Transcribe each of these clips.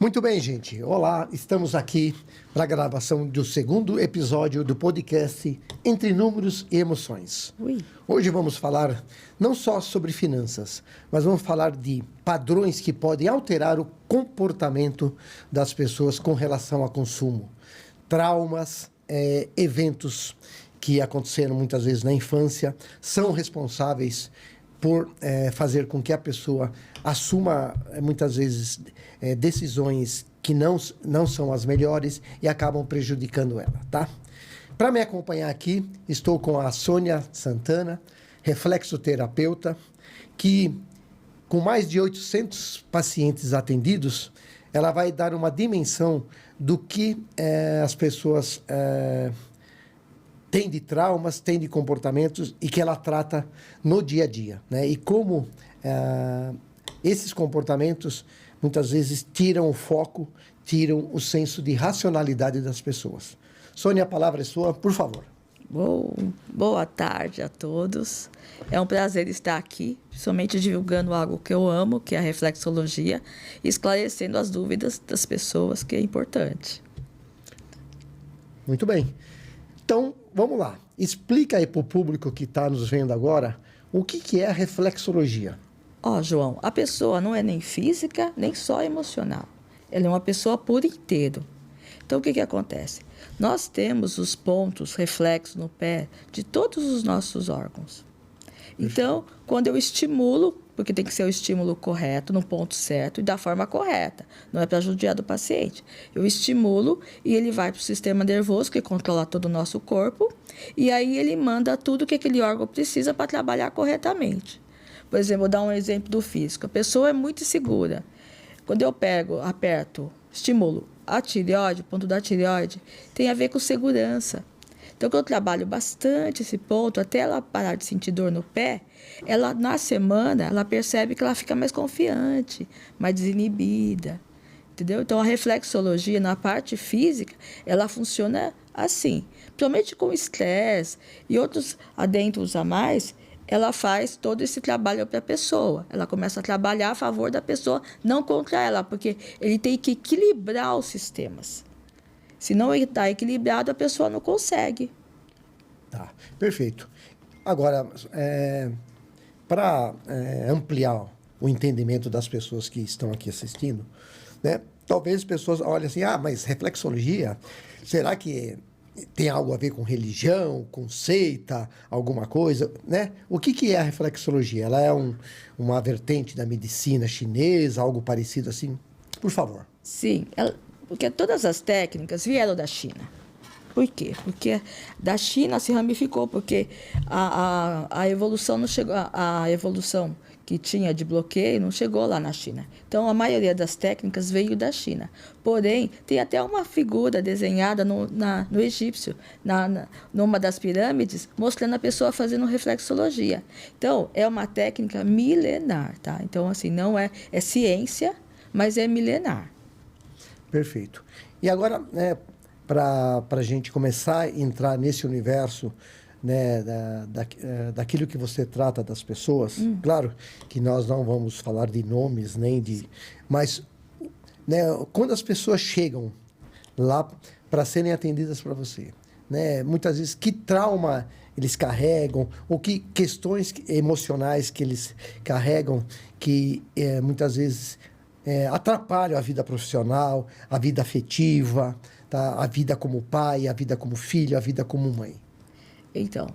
Muito bem, gente. Olá, estamos aqui para a gravação do segundo episódio do podcast Entre Números e Emoções. Hoje vamos falar não só sobre finanças, mas vamos falar de padrões que podem alterar o comportamento das pessoas com relação a consumo. Traumas, eventos que aconteceram muitas vezes na infância são responsáveis por fazer com que a pessoa assuma, muitas vezes, decisões que não são as melhores e acabam prejudicando ela, tá? Para me acompanhar aqui, estou com a Sônia Santana, reflexoterapeuta, que com mais de 800 pacientes atendidos, ela vai dar uma dimensão do que as pessoas têm de traumas, têm de comportamentos e que ela trata no dia a dia, né? E como esses comportamentos muitas vezes tiram o foco, tiram o senso de racionalidade das pessoas. Sônia, a palavra é sua, por favor. Boa tarde a todos. É um prazer estar aqui, principalmente divulgando algo que eu amo, que é a reflexologia, e esclarecendo as dúvidas das pessoas, que é importante. Muito bem. Então, vamos lá. Explica aí para o público que está nos vendo agora o que é a reflexologia. João, a pessoa não é nem física, nem só emocional. Ela é uma pessoa por inteiro. Então, o que acontece? Nós temos os pontos reflexos no pé de todos os nossos órgãos. Então, quando eu estimulo, porque tem que ser o estímulo correto, no ponto certo e da forma correta, não é para judiar do paciente. Eu estimulo e ele vai para o sistema nervoso, que controla todo o nosso corpo, e aí ele manda tudo que aquele órgão precisa para trabalhar corretamente. Por exemplo, vou dar um exemplo do físico. A pessoa é muito insegura. Quando eu aperto, estimulo a tireoide, o ponto da tireoide, tem a ver com segurança. Então, quando eu trabalho bastante esse ponto, até ela parar de sentir dor no pé, ela, na semana, ela percebe que ela fica mais confiante, mais desinibida, entendeu? Então, a reflexologia, na parte física, ela funciona assim. Principalmente com estresse e outros adentros a mais, ela faz todo esse trabalho para a pessoa. Ela começa a trabalhar a favor da pessoa, não contra ela, porque ele tem que equilibrar os sistemas. Se não está equilibrado, a pessoa não consegue. Tá, perfeito. Agora, para ampliar o entendimento das pessoas que estão aqui assistindo, né? Talvez as pessoas olhem assim, mas reflexologia, será que tem algo a ver com religião, com seita, alguma coisa, né? O que é a reflexologia? Ela é uma vertente da medicina chinesa, algo parecido assim? Por favor. Sim, porque todas as técnicas vieram da China. Por quê? Porque da China se ramificou, porque a evolução não chegou, a evolução que tinha de bloqueio não chegou lá na China. Então, a maioria das técnicas veio da China. Porém, tem até uma figura desenhada no egípcio, numa das pirâmides, mostrando a pessoa fazendo reflexologia. Então, é uma técnica milenar, tá? Então, assim, não é ciência, mas é milenar. Perfeito. E agora, para a gente começar a entrar nesse universo, né, daquilo que você trata das pessoas, claro que nós não vamos falar de nomes, mas, né, quando as pessoas chegam lá para serem atendidas para você, né, muitas vezes que trauma eles carregam, ou que questões emocionais que eles carregam, que muitas vezes atrapalham a vida profissional, a vida afetiva, tá? A vida como pai, a vida como filho, a vida como mãe. Então,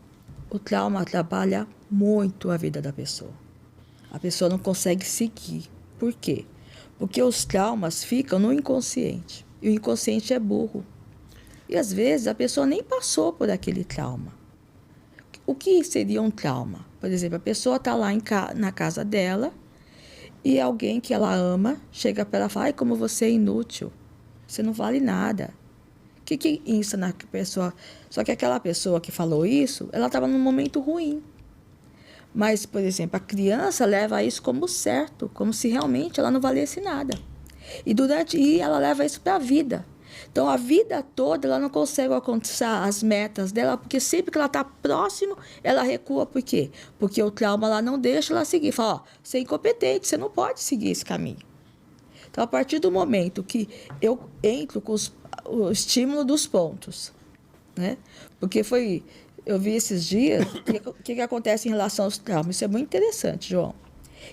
o trauma atrapalha muito a vida da pessoa. A pessoa não consegue seguir. Por quê? Porque os traumas ficam no inconsciente. E o inconsciente é burro. E às vezes a pessoa nem passou por aquele trauma. O que seria um trauma? Por exemplo, a pessoa está lá na casa dela e alguém que ela ama chega para ela e fala: como você é inútil, você não vale nada. O que insta na pessoa? Só que aquela pessoa que falou isso, ela estava num momento ruim. Mas, por exemplo, a criança leva isso como certo, como se realmente ela não valesse nada. E ela leva isso para a vida. Então, a vida toda, ela não consegue alcançar as metas dela, porque sempre que ela está próximo, ela recua. Por quê? Porque o trauma lá não deixa ela seguir. Fala: você é incompetente, você não pode seguir esse caminho. Então, a partir do momento que eu entro com o estímulo dos pontos, né? Porque eu vi esses dias, o que acontece em relação aos traumas? Isso é muito interessante, João.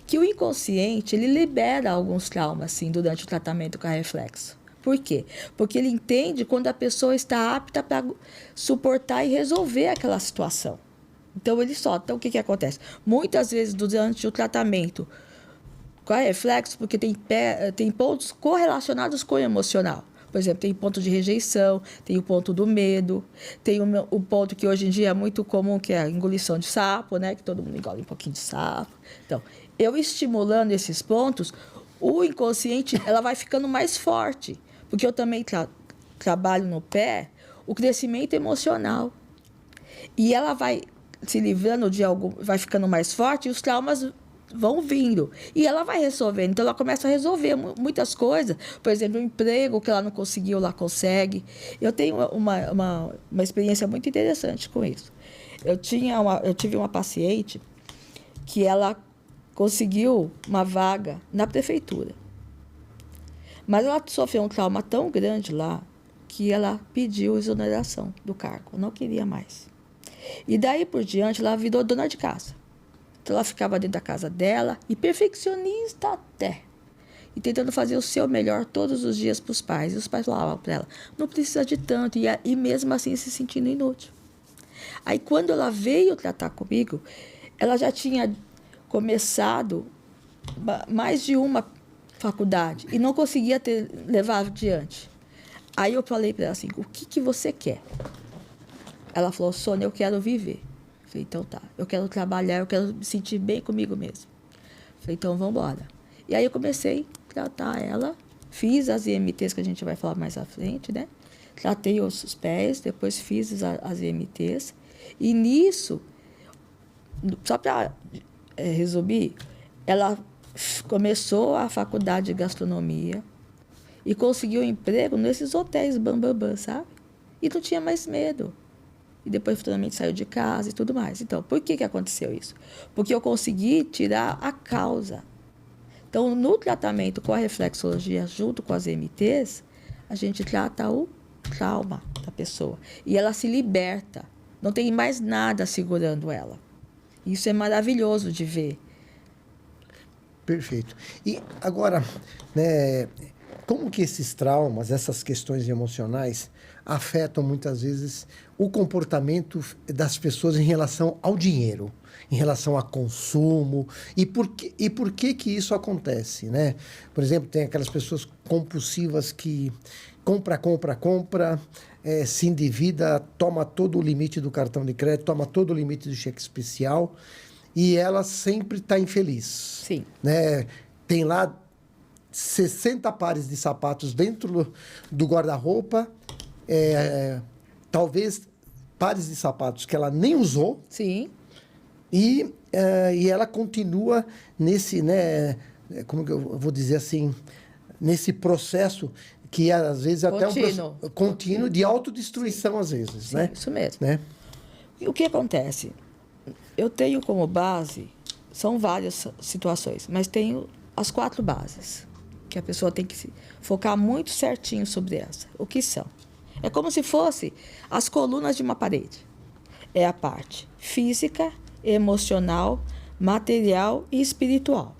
Que o inconsciente, ele libera alguns traumas, sim, durante o tratamento com a reflexo. Por quê? Porque ele entende quando a pessoa está apta para suportar e resolver aquela situação. Então, ele solta. Então, o que acontece? Muitas vezes, durante o tratamento com a reflexo, porque tem pontos correlacionados com o emocional. Por exemplo, tem ponto de rejeição, tem o ponto do medo, tem o ponto que hoje em dia é muito comum, que é a engolição de sapo, né? Que todo mundo engole um pouquinho de sapo. Então, eu estimulando esses pontos, o inconsciente ela vai ficando mais forte. Porque eu também trabalho no pé o crescimento emocional. E ela vai se livrando de algo, vai ficando mais forte e os traumas vão vindo. E ela vai resolvendo. Então, ela começa a resolver muitas coisas. Por exemplo, o emprego que ela não conseguiu, ela consegue. Eu tenho uma experiência muito interessante com isso. Eu tive uma paciente que ela conseguiu uma vaga na prefeitura. Mas ela sofreu um trauma tão grande lá que ela pediu exoneração do cargo. Não queria mais. E daí por diante, ela virou dona de casa. Então, ela ficava dentro da casa dela e perfeccionista até. E tentando fazer o seu melhor todos os dias para os pais. E os pais falavam para ela, não precisa de tanto. E mesmo assim se sentindo inútil. Aí, quando ela veio tratar comigo, ela já tinha começado mais de uma faculdade e não conseguia levar adiante. Aí eu falei para ela assim, o que você quer? Ela falou, Sônia, eu quero viver. Eu falei, então tá, eu quero trabalhar, eu quero me sentir bem comigo mesmo. Eu falei, então vamos embora. E aí eu comecei a tratar ela, fiz as IMTs que a gente vai falar mais à frente, né? Tratei os pés, depois fiz as IMTs. E nisso, só para resumir, ela começou a faculdade de gastronomia e conseguiu um emprego nesses hotéis bambambam, sabe? E não tinha mais medo. E depois, futuramente, saiu de casa e tudo mais. Então, por que aconteceu isso? Porque eu consegui tirar a causa. Então, no tratamento com a reflexologia, junto com as EMTs, a gente trata o trauma da pessoa. E ela se liberta. Não tem mais nada segurando ela. Isso é maravilhoso de ver. Perfeito. E agora, né, como que esses traumas, essas questões emocionais, afetam muitas vezes o comportamento das pessoas em relação ao dinheiro, em relação a consumo, e por que isso acontece, né? Por exemplo, tem aquelas pessoas compulsivas que compra, se endivida, toma todo o limite do cartão de crédito, toma todo o limite do cheque especial, e ela sempre está infeliz. Sim. Né? Tem lá 60 pares de sapatos dentro do guarda-roupa, talvez pares de sapatos que ela nem usou. Sim. E ela continua nesse, né, como que eu vou dizer assim, nesse processo que às vezes até um contínuo de autodestruição, às vezes. Sim, né? isso mesmo. Né? E o que acontece? Eu tenho como base, são várias situações, mas tenho as 4 bases, que a pessoa tem que se focar muito certinho sobre essa. O que são? É como se fosse as colunas de uma parede. É a parte física, emocional, material e espiritual.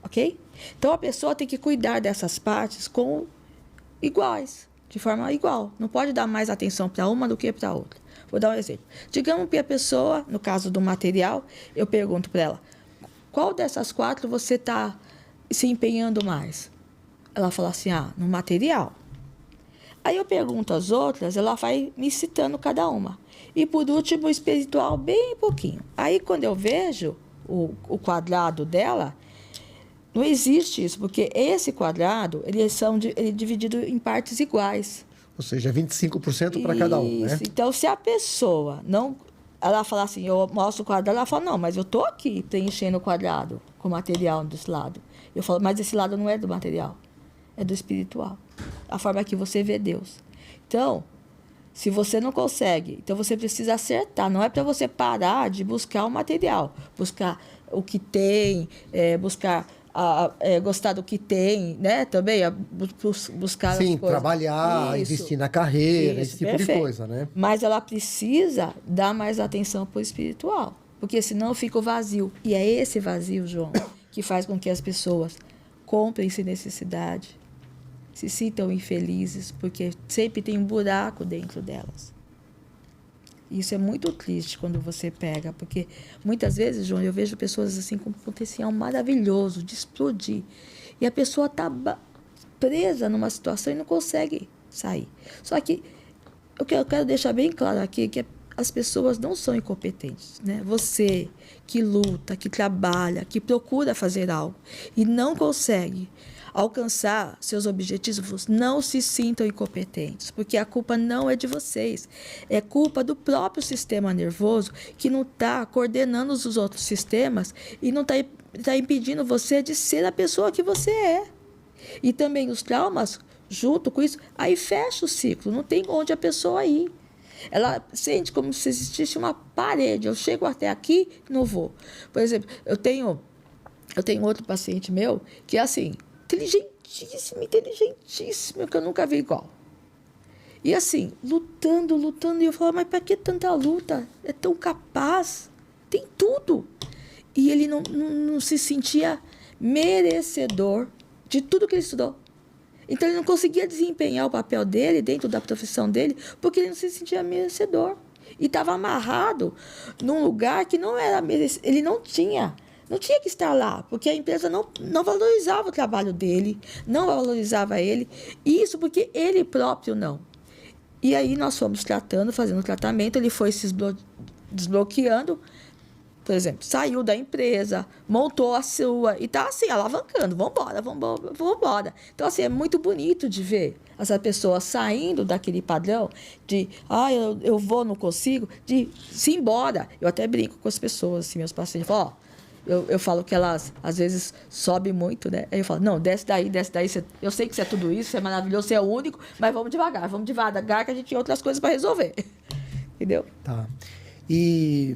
Ok? Então, a pessoa tem que cuidar dessas partes iguais, de forma igual. Não pode dar mais atenção para uma do que para outra. Vou dar um exemplo. Digamos que a pessoa, no caso do material, eu pergunto para ela, qual dessas 4 você está se empenhando mais? Ela fala assim, no material. Aí eu pergunto as outras, ela vai me citando cada uma. E por último, o espiritual, bem pouquinho. Aí quando eu vejo o quadrado dela, não existe isso, porque esse quadrado, ele é dividido em partes iguais. Ou seja, 25% para cada um, né? Então, se a pessoa não... Ela fala assim, eu mostro o quadrado, ela fala, não, mas eu estou aqui preenchendo o quadrado com material desse lado. Eu falo, mas esse lado não é do material, é do espiritual. A forma que você vê Deus. Então, se você não consegue, então você precisa acertar. Não é para você parar de buscar o material, buscar o que tem, buscar gostar do que tem, né? Também buscar as coisas. Trabalhar, investir na carreira, esse tipo perfeito. de coisa, né? Mas ela precisa dar mais atenção para o espiritual, porque senão fica o vazio. E é esse vazio, João, que faz com que as pessoas comprem sem necessidade, se sintam infelizes, porque sempre tem um buraco dentro delas. Isso é muito triste quando você pega, porque muitas vezes, João, eu vejo pessoas assim com um potencial maravilhoso de explodir. E a pessoa está presa numa situação e não consegue sair. Só que o que eu quero deixar bem claro aqui é que as pessoas não são incompetentes, né? Você que luta, que trabalha, que procura fazer algo e não consegue alcançar seus objetivos, não se sintam incompetentes, porque a culpa não é de vocês, é culpa do próprio sistema nervoso que não está coordenando os outros sistemas e não está impedindo você de ser a pessoa que você é. E também os traumas, junto com isso, aí fecha o ciclo, não tem onde a pessoa ir. Ela sente como se existisse uma parede, eu chego até aqui, não vou. Por exemplo, eu tenho outro paciente meu que é assim, inteligentíssimo, que eu nunca vi igual. E assim, lutando, e eu falo, mas para que tanta luta? É tão capaz, tem tudo. E ele não se sentia merecedor de tudo que ele estudou. Então ele não conseguia desempenhar o papel dele dentro da profissão dele, porque ele não se sentia merecedor. E estava amarrado num lugar que não era merecedor. Ele não tinha que estar lá, porque a empresa não valorizava o trabalho dele, não valorizava ele. Isso porque ele próprio não. E aí nós fomos fazendo tratamento, ele foi se desbloqueando. Por exemplo, saiu da empresa, montou a sua e está assim, alavancando, vambora. Então, assim, é muito bonito de ver essa pessoa saindo daquele padrão de, eu vou, não consigo, de se embora. Eu até brinco com as pessoas, assim, meus pacientes, falam, eu falo que elas, às vezes, sobem muito, né? Aí eu falo, não, desce daí, eu sei que você é tudo isso, você é maravilhoso, você é único, mas vamos devagar, que a gente tem outras coisas para resolver. Entendeu? Tá. E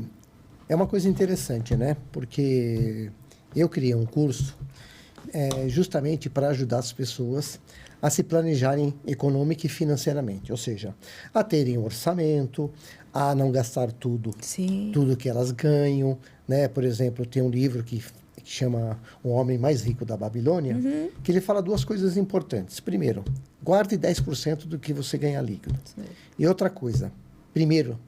é uma coisa interessante, né? Porque eu criei um curso justamente para ajudar as pessoas a se planejarem econômica e financeiramente, ou seja, a terem um orçamento, a não gastar tudo que elas ganham, né? Por exemplo, tem um livro que chama O Homem Mais Rico da Babilônia, que ele fala duas coisas importantes. Primeiro, guarde 10% do que você ganha líquido. Sim. E outra coisa, primeiro,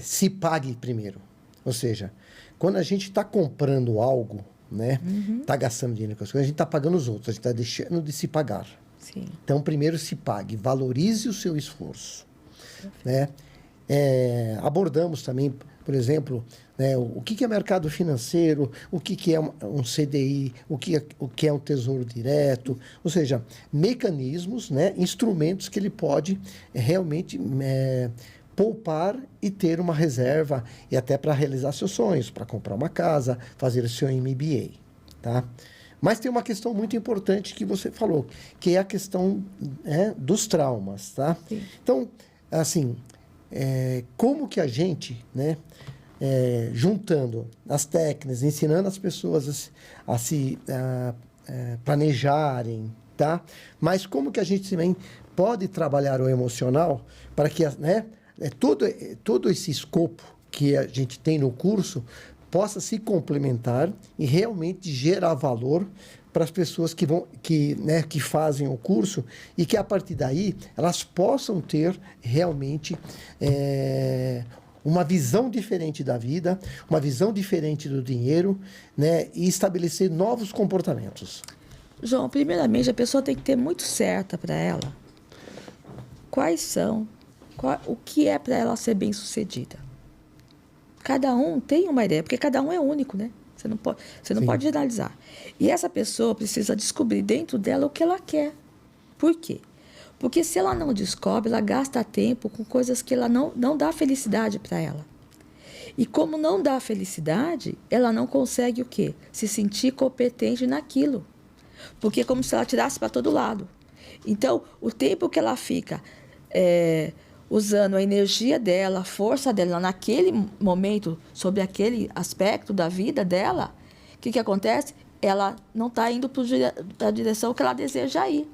se pague primeiro. Ou seja, quando a gente está comprando algo, né, está gastando dinheiro com as coisas, a gente está pagando os outros, a gente está deixando de se pagar. Sim. Então, primeiro se pague, valorize o seu esforço. Né? Abordamos também, por exemplo, né, o que é mercado financeiro, o que é um CDI, o que é um tesouro direto, ou seja, mecanismos, né, instrumentos que ele pode realmente poupar e ter uma reserva e até para realizar seus sonhos, para comprar uma casa, fazer o seu MBA, tá? Mas tem uma questão muito importante que você falou, que é a questão dos traumas, tá? Sim. Então, assim, como que a gente, né, juntando as técnicas, ensinando as pessoas a se planejarem, tá? Mas como que a gente também pode trabalhar o emocional para que, né, todo esse escopo que a gente tem no curso possa se complementar e realmente gerar valor para as pessoas que fazem o curso e que, a partir daí, elas possam ter realmente uma visão diferente da vida, uma visão diferente do dinheiro, né, e estabelecer novos comportamentos. João, primeiramente, a pessoa tem que ter muito certa para ela o que é para ela ser bem-sucedida. Cada um tem uma ideia, porque cada um é único, né? Você não pode generalizar. E essa pessoa precisa descobrir dentro dela o que ela quer. Por quê? Porque se ela não descobre, ela gasta tempo com coisas que ela não dá felicidade para ela. E como não dá felicidade, ela não consegue o quê? Se sentir competente naquilo. Porque é como se ela tirasse para todo lado. Então, o tempo que ela fica usando a energia dela, a força dela naquele momento, sobre aquele aspecto da vida dela, o que acontece? ela não está indo para a direção que ela deseja ir.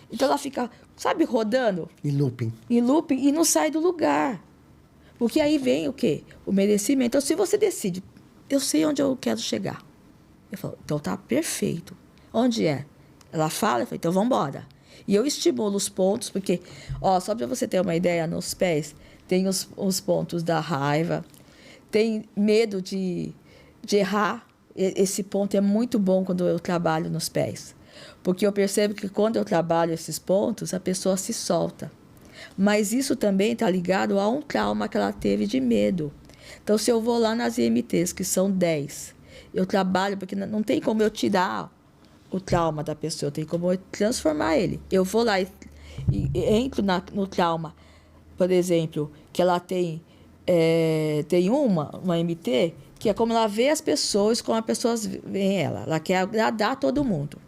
Então, ela fica, sabe, rodando? Em looping. Em looping e não sai do lugar. Porque aí vem o quê? O merecimento. Então, se você decide, eu sei onde eu quero chegar. Eu falo, então tá perfeito. Onde é? Ela fala, eu falo, então vamos embora. E eu estimulo os pontos, porque, ó, só para você ter uma ideia, nos pés, tem os pontos da raiva, tem medo de errar. Esse ponto é muito bom quando eu trabalho nos pés. Porque eu percebo que quando eu trabalho esses pontos, a pessoa se solta. Mas isso também está ligado a um trauma que ela teve de medo. Então, se eu vou lá nas IMTs, que são 10, eu trabalho, porque não tem como eu tirar o trauma da pessoa, tem como eu transformar ele. Eu vou lá e entro no trauma, por exemplo, que ela tem uma MT, que é como ela vê as pessoas, como as pessoas veem ela. Ela quer agradar todo mundo.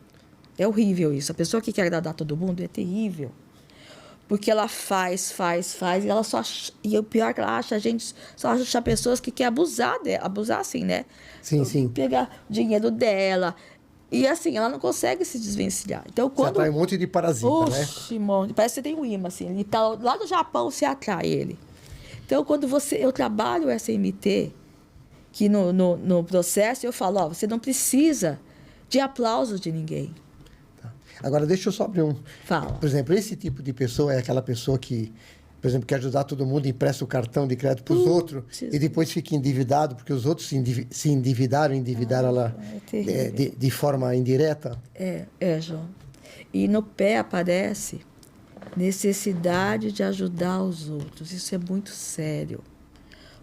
É horrível isso. A pessoa que quer agradar todo mundo é terrível. Porque ela faz, e ela só... E o pior é que ela acha, a gente só acha pessoas que querem abusar assim, né? Sim, sim. Pegar dinheiro dela. E assim, ela não consegue se desvencilhar. Então, quando... Você atrai um monte de parasita, né? Oxi, mano, parece que você tem um imã, assim. Ele tá lá no Japão, você atrai ele. Então, quando eu trabalho essa MT, que no processo, eu falo, ó, você não precisa de aplausos de ninguém. Agora, deixa eu só abrir um... Fala. Por exemplo, esse tipo de pessoa é aquela pessoa que, por exemplo, quer ajudar todo mundo, empresta o cartão de crédito para os outros e depois fica endividado porque os outros se endividaram ela de forma indireta? João. E no pé aparece necessidade de ajudar os outros. Isso é muito sério.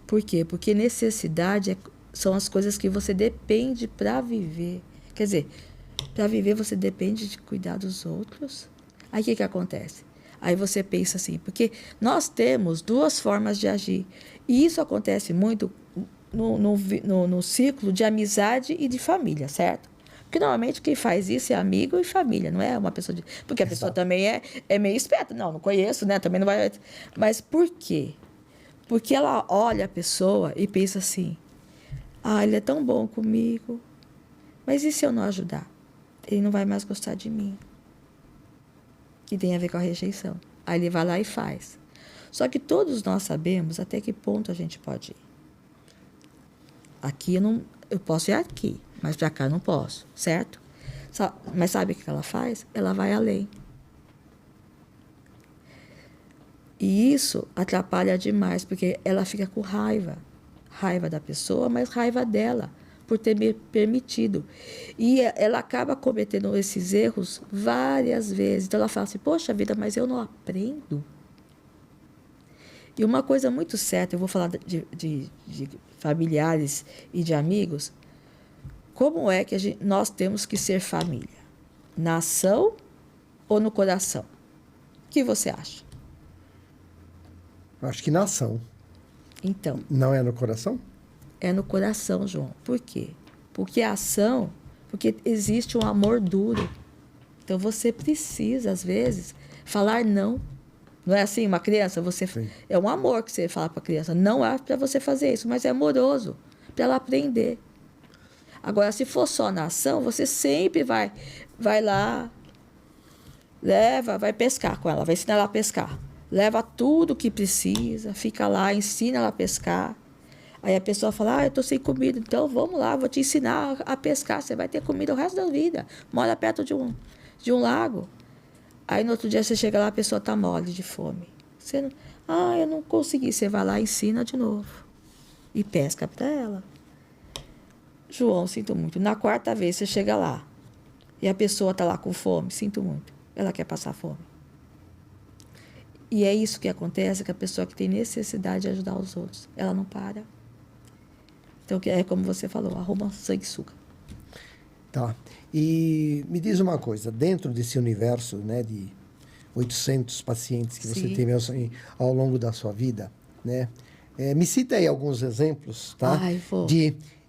Por quê? Porque necessidade são as coisas que você depende para viver. Quer dizer... Para viver, você depende de cuidar dos outros. Aí, o que acontece? Aí você pensa assim, porque nós temos duas formas de agir. E isso acontece muito no ciclo de amizade e de família, certo? Porque, normalmente, quem faz isso é amigo e família, não é uma pessoa de... Porque a pessoa também é meio esperta. Não conheço, né? Também não vai... Mas por quê? Porque ela olha a pessoa e pensa assim, ele é tão bom comigo, mas e se eu não ajudar? Ele não vai mais gostar de mim. Que tem a ver com a rejeição. Aí ele vai lá e faz. Só que todos nós sabemos até que ponto a gente pode ir. Aqui eu posso ir aqui, mas para cá eu não posso, certo? Mas sabe o que ela faz? Ela vai além. E isso atrapalha demais, porque ela fica com raiva. Raiva da pessoa, mas raiva dela, por ter me permitido. E ela acaba cometendo esses erros várias vezes. Então, ela fala assim, poxa vida, mas eu não aprendo. E uma coisa muito certa, eu vou falar de familiares e de amigos, como é que nós temos que ser família? Na ação ou no coração? O que você acha? Acho que na ação. Então. Não é no coração? É no coração, João. Por quê? Porque a ação, porque existe um amor duro. Então, você precisa, às vezes, falar não. Não é assim, uma criança, é um amor que você fala para a criança. Não é para você fazer isso, mas é amoroso, para ela aprender. Agora, se for só na ação, você sempre vai lá, vai pescar com ela, vai ensinar ela a pescar. Leva tudo que precisa, fica lá, ensina ela a pescar. Aí a pessoa fala, eu estou sem comida, então vamos lá, vou te ensinar a pescar, você vai ter comida o resto da vida. Mora perto de um lago. Aí no outro dia você chega lá, a pessoa está mole de fome. Você não, eu não consegui. Você vai lá e ensina de novo. E pesca para ela. João, sinto muito. Na quarta vez você chega lá e a pessoa está lá com fome, sinto muito. Ela quer passar fome. E é isso que acontece com a pessoa que tem necessidade de ajudar os outros. Ela não para. Então, é como você falou, arruma sanguessuga. Tá. E me diz uma coisa, dentro desse universo, né, de 800 pacientes que você teve ao longo da sua vida, né, me cita aí alguns exemplos, tá?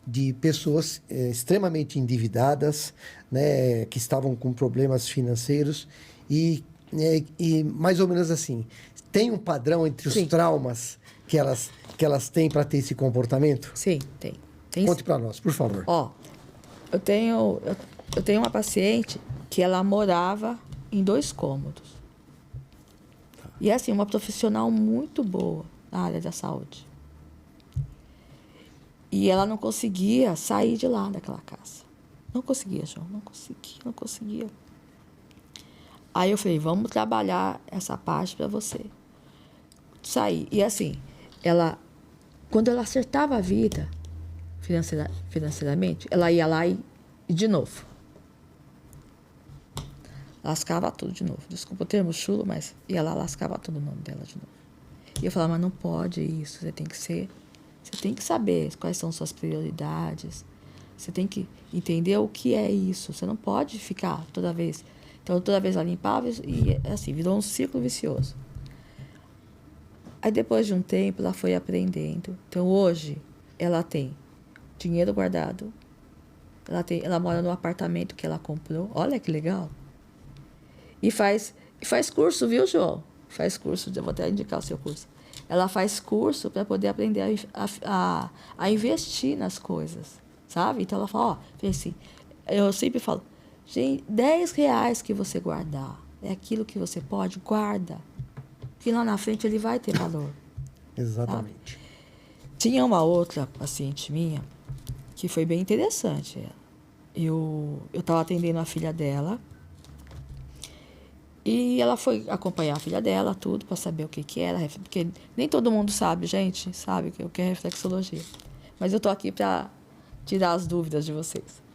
De pessoas extremamente endividadas, né, que estavam com problemas financeiros e mais ou menos assim, tem um padrão entre os traumas que elas têm para ter esse comportamento? Sim, tem. Conte para nós, por favor. Eu tenho uma paciente que ela morava em 2 cômodos. E é assim, uma profissional muito boa na área da saúde. E ela não conseguia sair de lá daquela casa. Não conseguia, João, não conseguia. Aí eu falei, vamos trabalhar essa parte para você sair. E assim, quando ela acertava a vida financeiramente, ela ia lá e de novo. Lascava tudo de novo. Desculpa o termo chulo, mas ia lá, lascava todo o nome dela de novo. E eu falava, mas não pode isso, você tem que saber quais são suas prioridades. Você tem que entender o que é isso. Você não pode ficar toda vez. Então, toda vez ela limpava e assim, virou um ciclo vicioso. Aí, depois de um tempo, ela foi aprendendo. Então, hoje, ela tem dinheiro guardado. Ela mora no apartamento que ela comprou. Olha que legal. E faz curso, viu, João? Faz curso, eu vou até indicar o seu curso. Ela faz curso para poder aprender a investir nas coisas, sabe? Então, ela fala, assim, eu sempre falo, gente, R$10 que você guardar, é aquilo que você pode, guarda. Porque lá na frente ele vai ter valor. Exatamente. Sabe? Tinha uma outra paciente minha que foi bem interessante. Eu estava atendendo a filha dela e ela foi acompanhar a filha dela, tudo, para saber o que era, porque nem todo mundo sabe, gente, sabe o que é reflexologia. Mas eu estou aqui para tirar as dúvidas de vocês.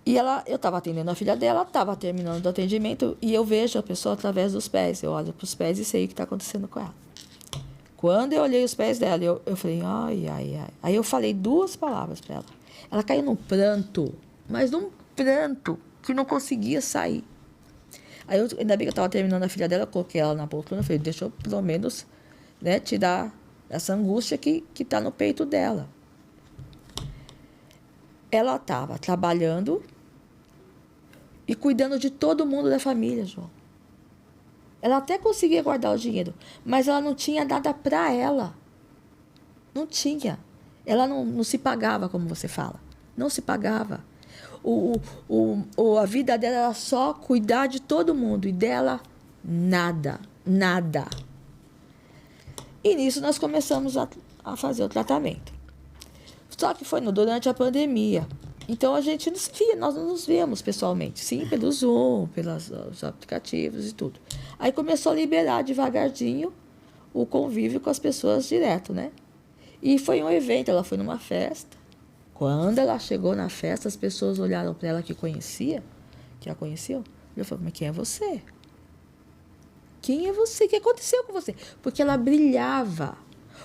E eu estava atendendo a filha dela, estava terminando o atendimento e eu vejo a pessoa através dos pés. Eu olho para os pés e sei o que está acontecendo com ela. Quando eu olhei os pés dela, eu falei, ai, ai, ai. Aí eu falei 2 palavras para ela. Ela caiu num pranto, mas num pranto que não conseguia sair. Aí, ainda bem que eu estava terminando a filha dela, eu coloquei ela na poltrona, eu falei, deixa eu pelo menos, né, tirar essa angústia que está no peito dela. Ela estava trabalhando e cuidando de todo mundo da família, João. Ela até conseguia guardar o dinheiro, mas ela não tinha nada para ela. Não tinha. Ela não se pagava, como você fala. Não se pagava. A vida dela era só cuidar de todo mundo. E dela, nada. Nada. E nisso nós começamos a fazer o tratamento. Só que foi durante a pandemia. Então, a gente não se via, nós não nos víamos pessoalmente. Sim, pelo Zoom, pelos aplicativos e tudo. Aí começou a liberar devagarzinho o convívio com as pessoas direto, né? E foi um evento, ela foi numa festa. Quando ela chegou na festa, as pessoas olharam para ela que a conheciam. Eu falei, mas quem é você? Quem é você? O que aconteceu com você? Porque ela brilhava.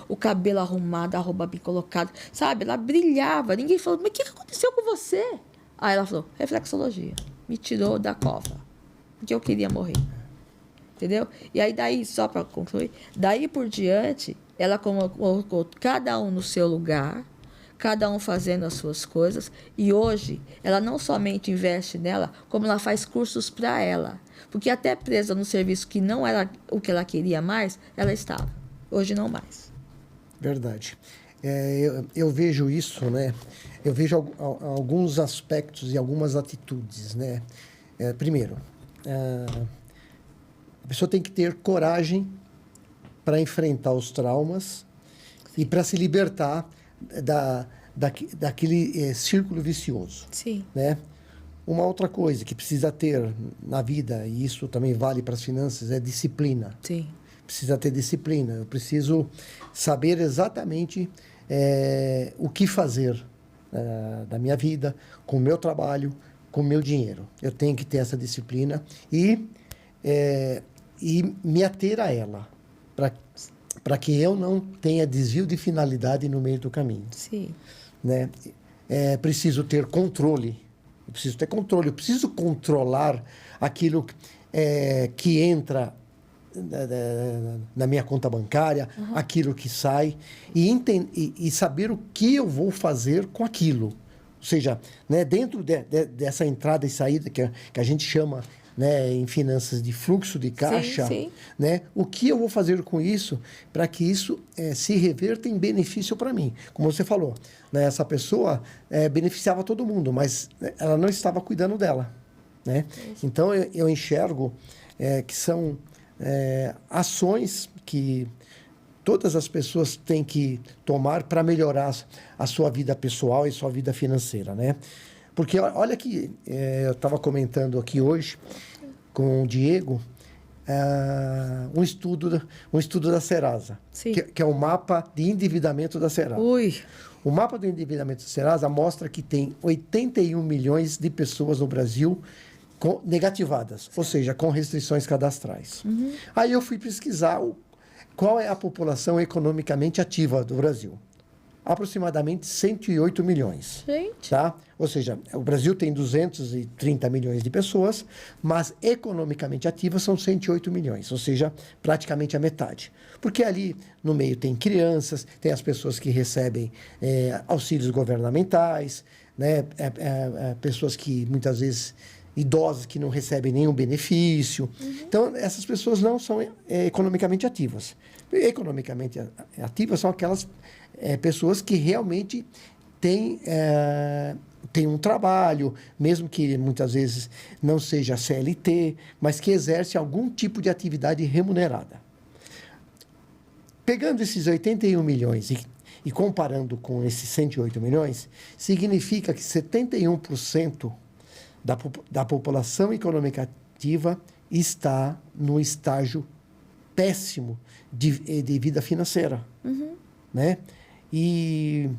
O cabelo arrumado, a roupa bem colocada, sabe? Ela brilhava. Ninguém falou, mas o que aconteceu com você? Aí ela falou, reflexologia. Me tirou da cova. Porque eu queria morrer. Entendeu? E aí daí, só para concluir, daí por diante, ela colocou cada um no seu lugar, cada um fazendo as suas coisas. E hoje, ela não somente investe nela, como ela faz cursos para ela. Porque até presa no serviço que não era o que ela queria mais, ela estava. Hoje não mais. Verdade. Eu vejo isso, né? Eu vejo alguns aspectos e algumas atitudes, né? Primeiro, a pessoa tem que ter coragem para enfrentar os traumas e para se libertar daquele círculo vicioso. Sim. Né? Uma outra coisa que precisa ter na vida, e isso também vale para as finanças, é disciplina. Sim. Precisa ter disciplina. Eu preciso saber exatamente o que fazer da minha vida, com o meu trabalho, com o meu dinheiro. Eu tenho que ter essa disciplina e me ater a ela, para que eu não tenha desvio de finalidade no meio do caminho. Sim. Né? Preciso ter controle. Eu preciso controlar aquilo que entra na minha conta bancária, aquilo que sai, e saber o que eu vou fazer com aquilo. Ou seja, né, dentro dessa entrada e saída que a gente chama né, em finanças de fluxo de caixa, sim. Né, o que eu vou fazer com isso para que isso se reverta em benefício para mim? Como você falou, né, essa pessoa beneficiava todo mundo, mas ela não estava cuidando dela. Né? Então, eu enxergo que são ações que todas as pessoas têm que tomar para melhorar a sua vida pessoal e sua vida financeira, né? Porque olha que eu estava comentando aqui hoje com o Diego um estudo da Serasa, que é o mapa de endividamento da Serasa. Ui. O mapa do endividamento da Serasa mostra que tem 81 milhões de pessoas no Brasil negativadas, ou seja, com restrições cadastrais. Uhum. Aí eu fui pesquisar qual é a população economicamente ativa do Brasil. Aproximadamente 108 milhões. Gente. Tá? Ou seja, o Brasil tem 230 milhões de pessoas, mas economicamente ativas são 108 milhões, ou seja, praticamente a metade. Porque ali no meio tem crianças, tem as pessoas que recebem auxílios governamentais, né? Pessoas que muitas vezes idosos que não recebem nenhum benefício. Uhum. Então, essas pessoas não são economicamente ativas. Economicamente ativas são aquelas pessoas que realmente têm um trabalho, mesmo que muitas vezes não seja CLT, mas que exerce algum tipo de atividade remunerada. Pegando esses 81 milhões e comparando com esses 108 milhões, significa que 71% da população econômica ativa está no estágio péssimo de vida financeira. Uhum. Né? E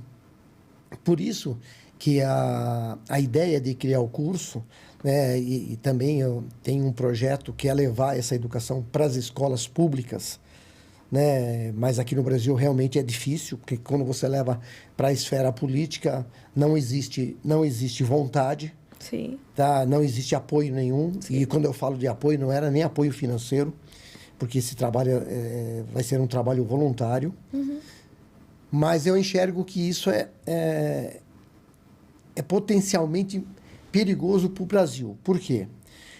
por isso que a ideia de criar o curso, né, e também eu tenho um projeto que é levar essa educação para as escolas públicas, né? Mas aqui no Brasil realmente é difícil, porque quando você leva para a esfera política, não existe vontade. Sim. Tá? Não existe apoio nenhum. Sim. E quando eu falo de apoio, não era nem apoio financeiro, porque esse trabalho vai ser um trabalho voluntário. Uhum. Mas eu enxergo que isso é potencialmente perigoso para o Brasil. Por quê?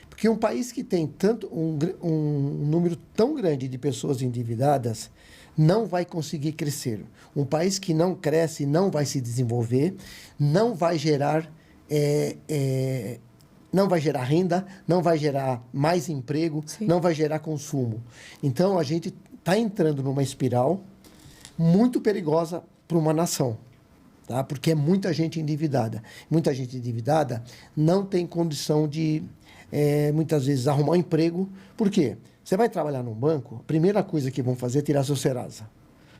Porque um país que tem um número tão grande de pessoas endividadas não vai conseguir crescer. Um país que não cresce não vai se desenvolver, não vai gerar renda, não vai gerar mais emprego, sim, não vai gerar consumo. Então, a gente está entrando numa espiral muito perigosa para uma nação, tá? Porque é muita gente endividada. Muita gente endividada não tem condição de, muitas vezes, arrumar um emprego. Por quê? Você vai trabalhar num banco, a primeira coisa que vão fazer é tirar seu Serasa.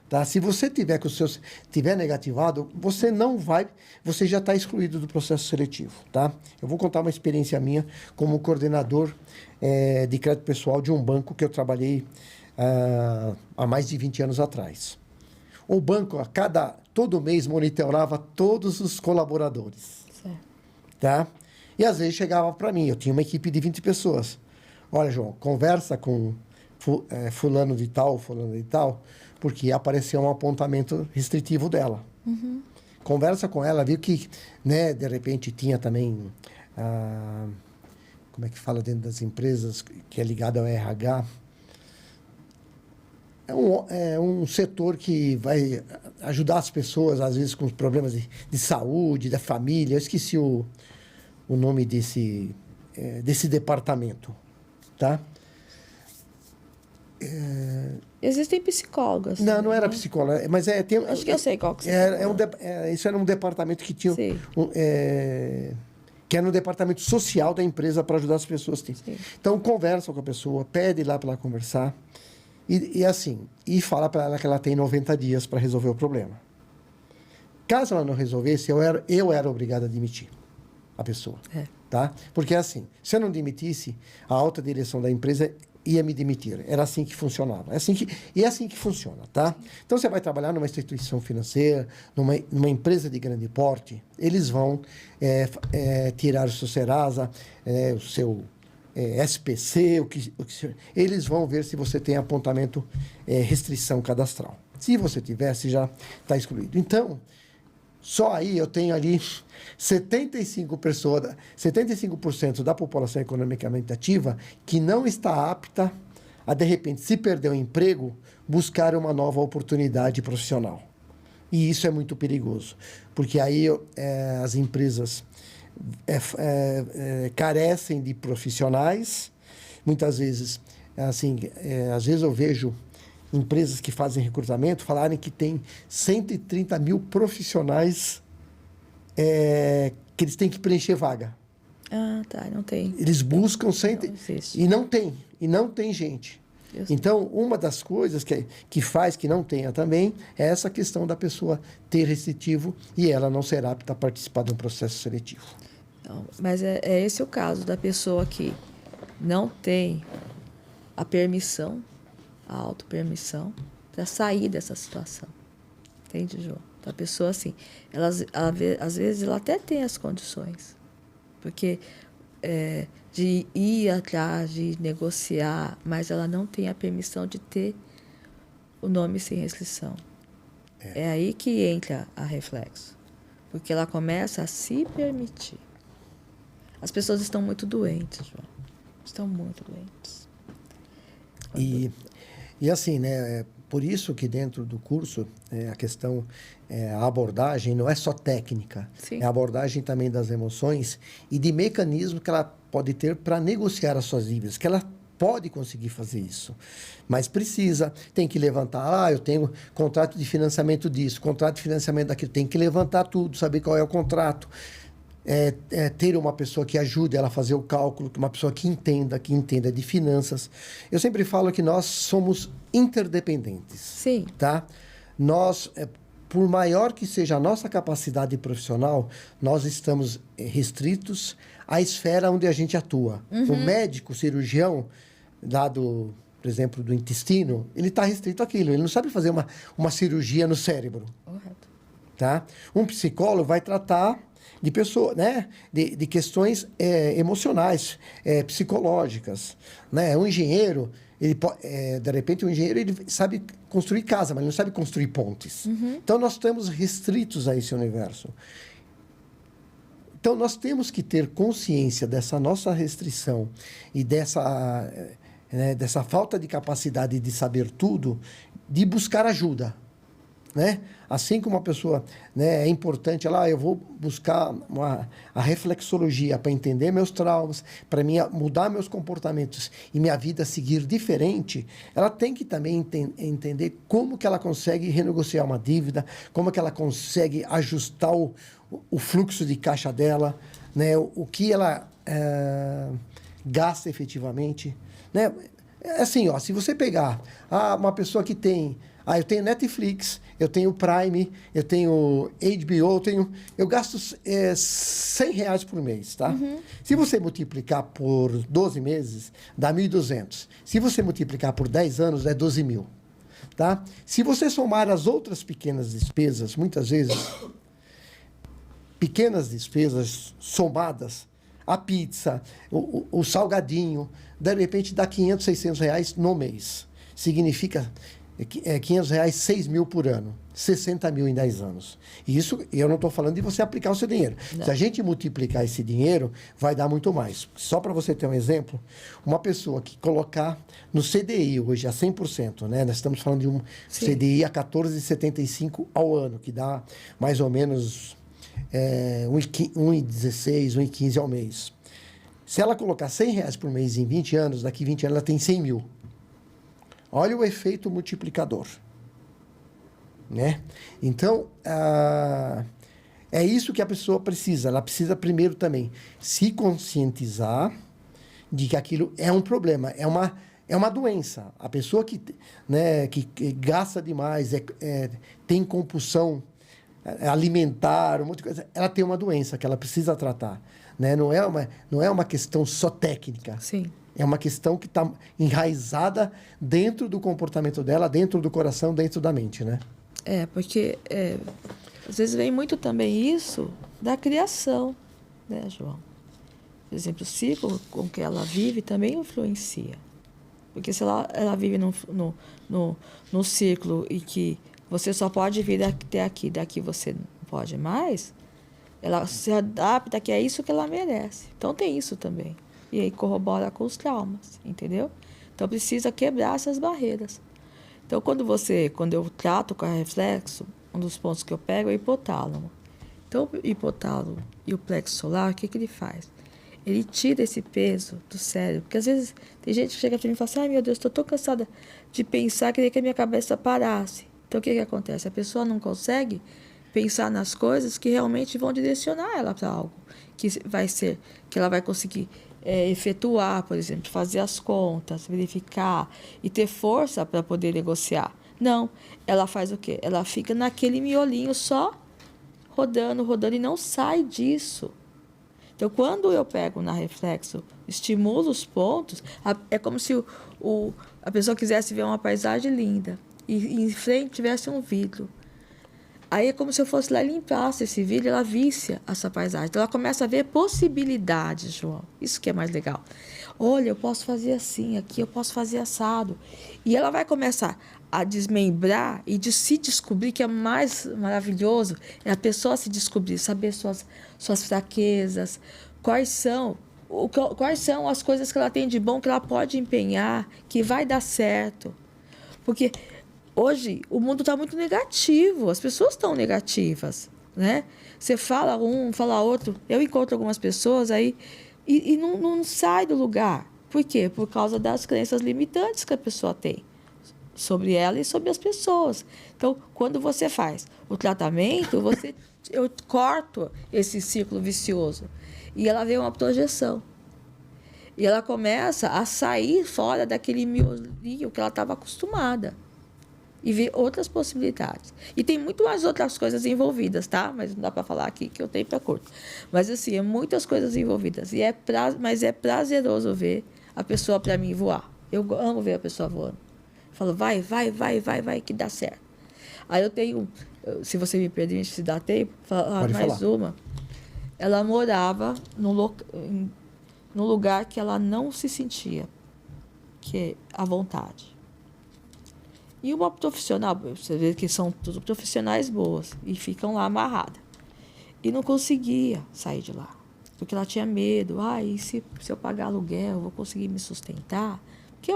Tá? Se você tiver negativado, você já está excluído do processo seletivo. Tá? Eu vou contar uma experiência minha como coordenador de crédito pessoal de um banco que eu trabalhei há mais de 20 anos atrás. O banco, todo mês, monitorava todos os colaboradores. Certo. Tá? E às vezes chegava para mim, eu tinha uma equipe de 20 pessoas. Olha, João, conversa com fulano de tal, porque apareceu um apontamento restritivo dela. Uhum. Conversa com ela, viu que, né, de repente tinha também, como é que fala dentro das empresas, que é ligado ao RH, é um setor que vai ajudar as pessoas, às vezes, com os problemas de saúde, da família. Eu esqueci o nome desse departamento, tá? Existem psicólogas. Não era psicóloga, mas acho que eu sei qual que você isso era um departamento que tinha... que era um departamento social da empresa para ajudar as pessoas. Então, conversa com a pessoa, pede lá para ela conversar. E fala para ela que ela tem 90 dias para resolver o problema. Caso ela não resolvesse, eu era obrigado a demitir a pessoa. Tá? Porque se eu não demitisse, a alta direção da empresa ia me demitir. Era assim que funcionava. É assim que funciona. Tá? Então, você vai trabalhar numa instituição financeira, numa empresa de grande porte, eles vão tirar o seu Serasa, o seu... SPC, eles vão ver se você tem apontamento, restrição cadastral. Se você tiver, você já está excluído. Então, Só aí eu tenho ali 75% da população economicamente ativa que não está apta a, de repente, se perder o emprego, buscar uma nova oportunidade profissional. E isso é muito perigoso, porque aí as empresas carecem de profissionais. Muitas vezes, assim, às vezes eu vejo empresas que fazem recrutamento falarem que tem 130 mil profissionais que eles têm que preencher vaga. Ah, tá, não tem. Eles buscam Não e não tem gente. Então, uma das coisas que faz que não tenha também é essa questão da pessoa ter restritivo e ela não ser apta a participar de um processo seletivo. Não, mas é esse o caso da pessoa que não tem a permissão, a autopermissão, para sair dessa situação. Entende, João? Então, a pessoa, assim, às vezes ela até tem as condições, porque de ir atrás, de negociar, mas ela não tem a permissão de ter o nome sem restrição. É aí que entra a reflexo, porque ela começa a se permitir. As pessoas estão muito doentes, João. Estão muito doentes. E assim, né? Por isso que dentro do curso a questão, a abordagem não é só técnica, Sim. É a abordagem também das emoções e de mecanismos que ela pode ter para negociar as suas dívidas, que ela pode conseguir fazer isso, mas tem que levantar, eu tenho contrato de financiamento disso, contrato de financiamento daquilo, tem que levantar tudo, saber qual é o contrato, ter uma pessoa que ajude ela a fazer o cálculo, uma pessoa que entenda de finanças. Eu sempre falo que nós somos interdependentes. Sim. Tá? Nós, por maior que seja a nossa capacidade profissional, nós estamos restritos à esfera onde a gente atua. O médico, o cirurgião, por exemplo, do intestino, ele está restrito àquilo. Ele não sabe fazer uma cirurgia no cérebro. Correto. Tá? Um psicólogo vai tratar de pessoas, né? de questões emocionais, psicológicas. Né? Um engenheiro, de repente, ele sabe construir casa, mas ele não sabe construir pontes. Então, nós estamos restritos a esse universo. Então, nós temos que ter consciência dessa nossa restrição e dessa falta de capacidade de saber tudo, de buscar ajuda. Né? Assim como uma pessoa, né, é importante, eu vou buscar a reflexologia para entender meus traumas, para mudar meus comportamentos e minha vida seguir diferente, ela tem que também entender como que ela consegue renegociar uma dívida, como que ela consegue ajustar o fluxo de caixa dela, né, o que ela gasta efetivamente. Né? Assim, se você pegar uma pessoa que tem... eu tenho Netflix, eu tenho Prime, eu tenho HBO, eu gasto R$100 por mês, tá? Se você multiplicar por 12 meses, dá 1.200. Se você multiplicar por 10 anos, é 12.000, tá? Se você somar as outras pequenas despesas, muitas vezes, pequenas despesas somadas, a pizza, o salgadinho, de repente dá R$500, R$600 no mês. Significa... R$500, 6.000 por ano, 60 mil em 10 anos. E isso, eu não estou falando de você aplicar o seu dinheiro. Não. Se a gente multiplicar esse dinheiro, vai dar muito mais. Só para você ter um exemplo, uma pessoa que colocar no CDI hoje a 100%, né? Nós estamos falando de um CDI a 14,75 ao ano, que dá mais ou menos 1,16, 1,15 ao mês. Se ela colocar R$100 por mês em 20 anos, daqui 20 anos ela tem 100 mil. Olha o efeito multiplicador, né? Então, é isso que a pessoa precisa. Ela precisa primeiro também se conscientizar de que aquilo é um problema, é uma doença. A pessoa que gasta demais, tem compulsão alimentar, um monte de coisa, ela tem uma doença que ela precisa tratar. Né? Não é uma questão só técnica. Sim. É uma questão que está enraizada dentro do comportamento dela, dentro do coração, dentro da mente, né? Porque às vezes vem muito também isso da criação, né, João? Por exemplo, o ciclo com que ela vive também influencia. Porque se ela vive num ciclo e que você só pode vir até aqui, daqui você pode mais, ela se adapta que é isso que ela merece. Então tem isso também. E aí corrobora com os traumas, entendeu? Então precisa quebrar essas barreiras. Então quando eu trato com a reflexo, um dos pontos que eu pego é o hipotálamo. Então o hipotálamo e o plexo solar, o que ele faz? Ele tira esse peso do cérebro. Porque às vezes tem gente que chega para mim e fala assim, ai meu Deus, estou tão cansada de pensar, queria que a minha cabeça parasse. Então o que acontece? A pessoa não consegue pensar nas coisas que realmente vão direcionar ela para algo. Que ela vai conseguir efetuar, por exemplo, fazer as contas, verificar e ter força para poder negociar. Não, ela faz o quê? Ela fica naquele miolinho só rodando, rodando e não sai disso. Então, quando eu pego na reflexo, estimulo os pontos, é como se a pessoa quisesse ver uma paisagem linda e em frente tivesse um vidro. Aí é como se eu fosse lá e limpasse esse vidro e ela visse essa paisagem. Então, ela começa a ver possibilidades, João. Isso que é mais legal. Olha, eu posso fazer assim, aqui eu posso fazer assado. E ela vai começar a desmembrar e de se descobrir, que é mais maravilhoso, é a pessoa se descobrir, saber suas fraquezas, quais são as coisas que ela tem de bom, que ela pode empenhar, que vai dar certo. Porque hoje o mundo está muito negativo, as pessoas estão negativas, né? Você fala um, fala outro. Eu encontro algumas pessoas aí e não sai do lugar. Por quê? Por causa das crenças limitantes que a pessoa tem sobre ela e sobre as pessoas. Então, quando você faz o tratamento, eu corto esse ciclo vicioso e ela vê uma projeção. E ela começa a sair fora daquele miolinho que ela estava acostumada e ver outras possibilidades. E tem muito mais outras coisas envolvidas, tá? Mas não dá para falar aqui que o tempo é curto. Mas assim, é muitas coisas envolvidas. Mas é prazeroso ver a pessoa, para mim, voar. Eu amo ver a pessoa voando. Falo, vai, que dá certo. Aí eu tenho, se você me permite, se dá tempo, mais uma. Ela morava num lugar que ela não se sentia à vontade. E uma profissional, você vê que são todos profissionais boas, e ficam lá amarradas. E não conseguia sair de lá, porque ela tinha medo. E se eu pagar aluguel, eu vou conseguir me sustentar? Porque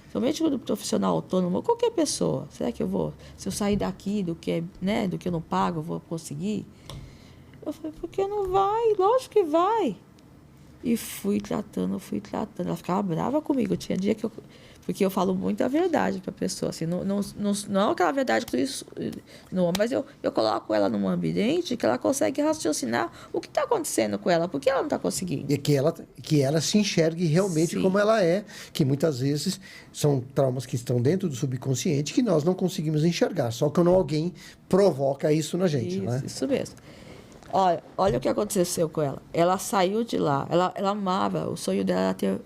somente quando profissional autônomo, qualquer pessoa, será que se eu sair daqui do que eu não pago, eu vou conseguir? Eu falei, porque não vai? Lógico que vai. E fui tratando. Ela ficava brava comigo. Tinha dia porque eu falo muito a verdade para a pessoa. Assim, não aquela verdade que isso, não, mas eu coloco ela num ambiente que ela consegue raciocinar o que está acontecendo com ela, porque ela não está conseguindo. E que ela se enxergue realmente Sim. como ela é, que muitas vezes são traumas que estão dentro do subconsciente que nós não conseguimos enxergar, só quando alguém provoca isso na gente. Isso, né? Isso mesmo. Olha o que aconteceu com ela. Ela saiu de lá, ela amava, o sonho dela era ter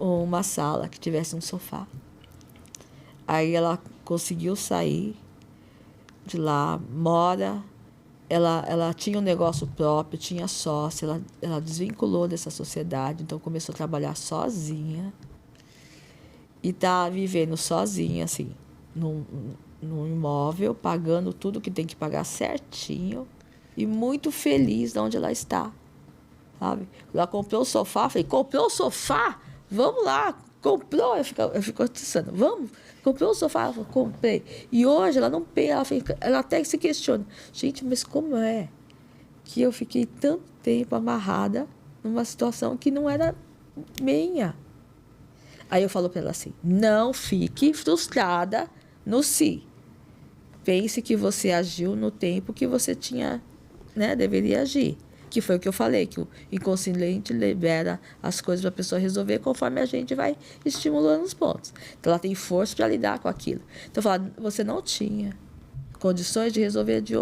uma sala que tivesse um sofá. Aí ela conseguiu sair de lá, ela tinha um negócio próprio, tinha sócio, ela desvinculou dessa sociedade, então começou a trabalhar sozinha e está vivendo sozinha, assim, num imóvel, pagando tudo que tem que pagar certinho e muito feliz de onde ela está, sabe? Ela comprou o sofá, falei, comprou o sofá? Vamos lá, comprou. Eu fico atiçando, vamos? Comprou o sofá? Ela falou, comprei. E hoje ela não pensa, ela até se questiona, gente, mas como é que eu fiquei tanto tempo amarrada numa situação que não era minha? Aí eu falo para ela assim, não fique frustrada no si. Pense que você agiu no tempo que você tinha, deveria agir. Que foi o que eu falei, que o inconsciente libera as coisas para a pessoa resolver conforme a gente vai estimulando os pontos. Então, ela tem força para lidar com aquilo. Então, eu falo, você não tinha condições de resolver de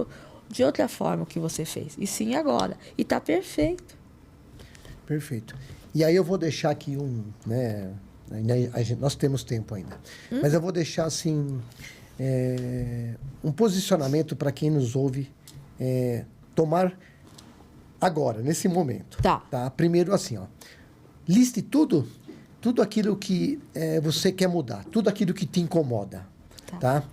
outra forma o que você fez. E sim agora. E está perfeito. Perfeito. E aí eu vou deixar aqui nós temos tempo ainda. Mas eu vou deixar, assim, um posicionamento para quem nos ouve tomar agora, nesse momento. Tá? Primeiro, assim, liste tudo aquilo que você quer mudar, tudo aquilo que te incomoda. Tá?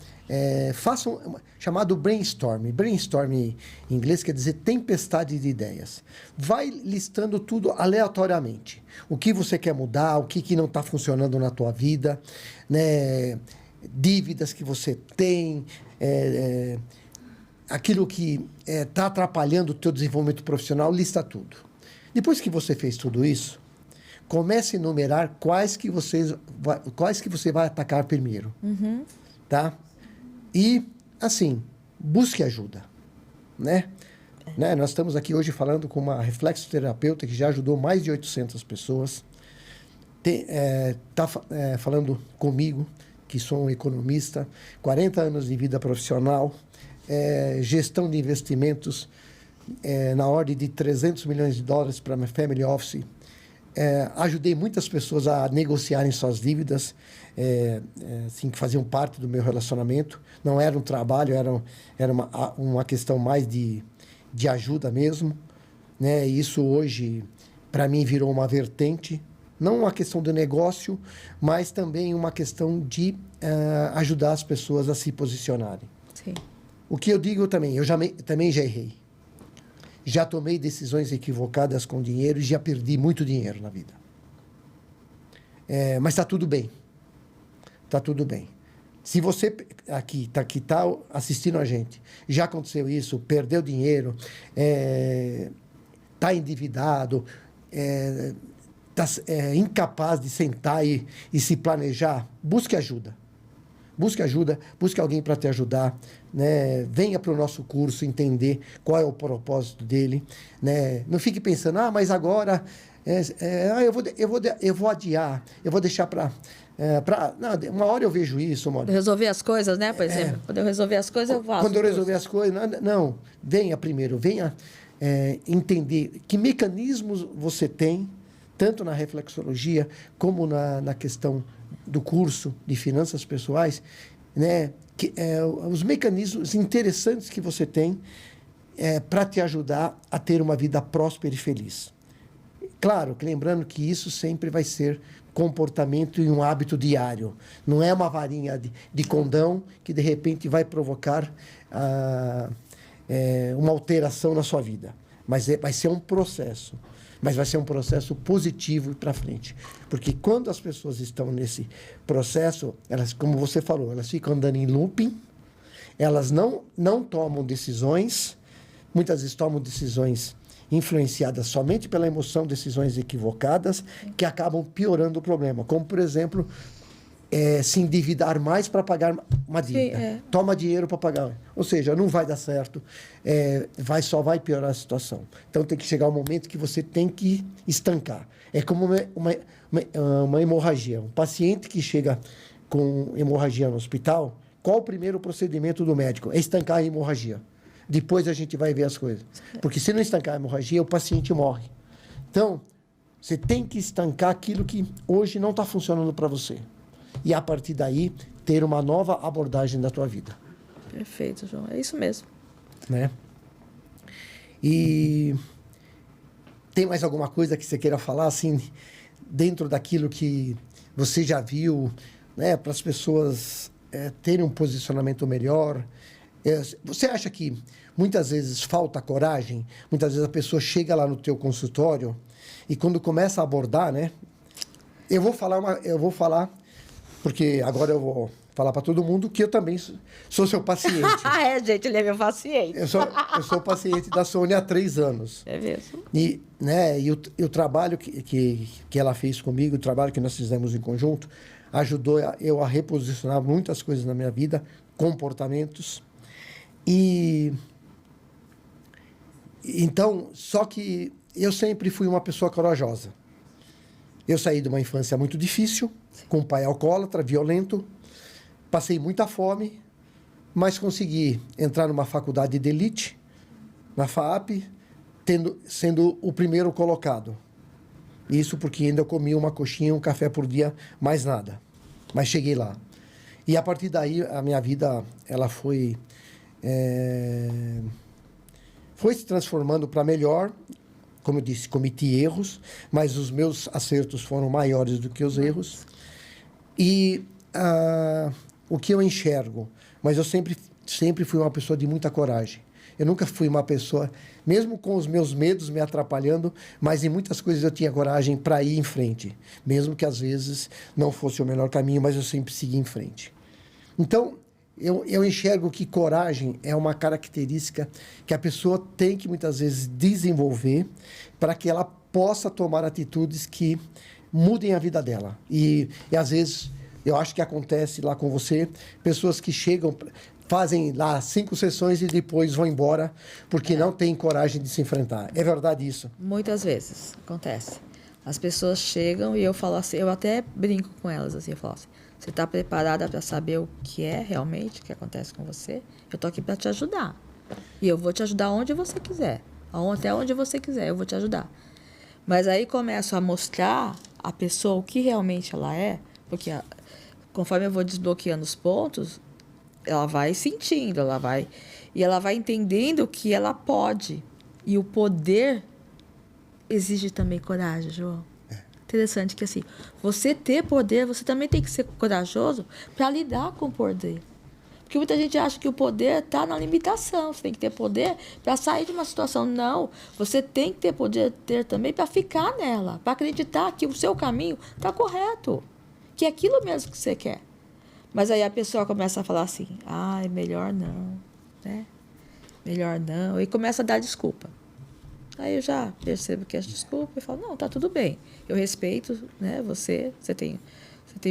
Façam chamado brainstorm. Brainstorm em inglês quer dizer tempestade de ideias. Vai listando tudo aleatoriamente. O que você quer mudar, o que não está funcionando na tua vida, né? Dívidas que você tem, aquilo que está atrapalhando o teu desenvolvimento profissional, lista tudo. Depois que você fez tudo isso, comece a enumerar quais que você vai atacar primeiro. Uhum. Tá? E, assim, busque ajuda, né? Nós estamos aqui hoje falando com uma reflexoterapeuta que já ajudou mais de 800 pessoas. Está falando comigo, que sou um economista, 40 anos de vida profissional, gestão de investimentos na ordem de $300 milhões para a Family Office. Ajudei muitas pessoas a negociarem suas dívidas, assim, que faziam parte do meu relacionamento. Não era um trabalho, era uma questão mais de ajuda mesmo, né? E isso hoje, para mim, virou uma vertente, não uma questão de negócio, mas também uma questão de ajudar as pessoas a se posicionarem. Sim. O que eu digo também, também já errei. Já tomei decisões equivocadas com dinheiro e já perdi muito dinheiro na vida. Mas está tudo bem. Está tudo bem. Se você aqui está assistindo a gente, já aconteceu isso, perdeu dinheiro, está endividado, está incapaz de sentar e se planejar, busque ajuda. Busque ajuda, busque alguém para te ajudar, né? Venha para o nosso curso entender qual é o propósito dele, né? Não fique pensando, mas agora eu vou adiar, eu vou deixar para... uma hora eu vejo isso, uma hora... Resolver as coisas, né? Por exemplo, quando eu resolver as coisas, eu faço. Quando eu resolver as coisas... Não, venha primeiro, venha entender que mecanismos você tem, tanto na reflexologia como na questão do curso de finanças pessoais, né? Os mecanismos interessantes que você tem para te ajudar a ter uma vida próspera e feliz. Claro, lembrando que isso sempre vai ser comportamento e um hábito diário. Não é uma varinha de condão que, de repente, vai provocar uma alteração na sua vida. Mas vai ser um processo. Mas vai ser um processo positivo para frente. Porque quando as pessoas estão nesse processo, elas, como você falou, elas ficam andando em looping, elas não tomam decisões, muitas vezes tomam decisões influenciadas somente pela emoção, decisões equivocadas, que acabam piorando o problema. Como, por exemplo, se endividar mais para pagar uma dívida. Sim, toma dinheiro para pagar. Ou seja, não vai dar certo, só vai piorar a situação. Então, tem que chegar um momento que você tem que estancar. É como uma hemorragia. Um paciente que chega com hemorragia no hospital, qual o primeiro procedimento do médico? É estancar a hemorragia. Depois a gente vai ver as coisas. Porque se não estancar a hemorragia, o paciente morre. Então, você tem que estancar aquilo que hoje não está funcionando para você. E, a partir daí, ter uma nova abordagem da tua vida. Perfeito, João. É isso mesmo. Né? E tem mais alguma coisa que você queira falar, assim, dentro daquilo que você já viu, né, para as pessoas terem um posicionamento melhor? Você acha que muitas vezes falta coragem? Muitas vezes a pessoa chega lá no teu consultório e quando começa a abordar, né? Eu vou falar, porque agora eu vou falar para todo mundo que eu também sou seu paciente. Gente, ele é meu paciente. Eu sou paciente da Sônia há 3 anos. É mesmo. E o trabalho que ela fez comigo, o trabalho que nós fizemos em conjunto, ajudou eu a reposicionar muitas coisas na minha vida, comportamentos. E então, só que eu sempre fui uma pessoa corajosa. Eu saí de uma infância muito difícil, com um pai alcoólatra, violento, passei muita fome, mas consegui entrar numa faculdade de elite, na FAAP, sendo o primeiro colocado. Isso porque ainda eu comia uma coxinha, um café por dia, mais nada. Mas cheguei lá. E a partir daí, a minha vida, ela foi se transformando para melhor. Como eu disse, cometi erros, mas os meus acertos foram maiores do que os erros. E o que eu enxergo, mas eu sempre fui uma pessoa de muita coragem. Eu nunca fui uma pessoa, mesmo com os meus medos me atrapalhando, mas em muitas coisas eu tinha coragem para ir em frente. Mesmo que às vezes não fosse o melhor caminho, mas eu sempre segui em frente. Então, eu enxergo que coragem é uma característica que a pessoa tem que muitas vezes desenvolver para que ela possa tomar atitudes que mudem a vida dela. E às vezes, eu acho que acontece lá com você, pessoas que chegam, fazem lá 5 sessões e depois vão embora porque não têm coragem de se enfrentar. É verdade isso? Muitas vezes acontece. As pessoas chegam e eu falo assim, eu até brinco com elas assim, eu falo assim, você está preparada para saber o que é realmente, o que acontece com você? Eu estou aqui para te ajudar. E eu vou te ajudar onde você quiser. Até onde você quiser, eu vou te ajudar. Mas aí começo a mostrar a pessoa o que realmente ela é, porque conforme eu vou desbloqueando os pontos, ela vai sentindo, ela vai entendendo que ela pode. E o poder exige também coragem, João. Interessante que assim, você ter poder, você também tem que ser corajoso para lidar com o poder. Porque muita gente acha que o poder está na limitação. Você tem que ter poder para sair de uma situação. Não, você tem que ter poder também para ficar nela, para acreditar que o seu caminho está correto, que é aquilo mesmo que você quer. Mas aí a pessoa começa a falar assim, é melhor não, né? Melhor não. E começa a dar desculpa. Aí eu já percebo que é desculpa e falo, não, tá tudo bem. Eu respeito, né? Você tem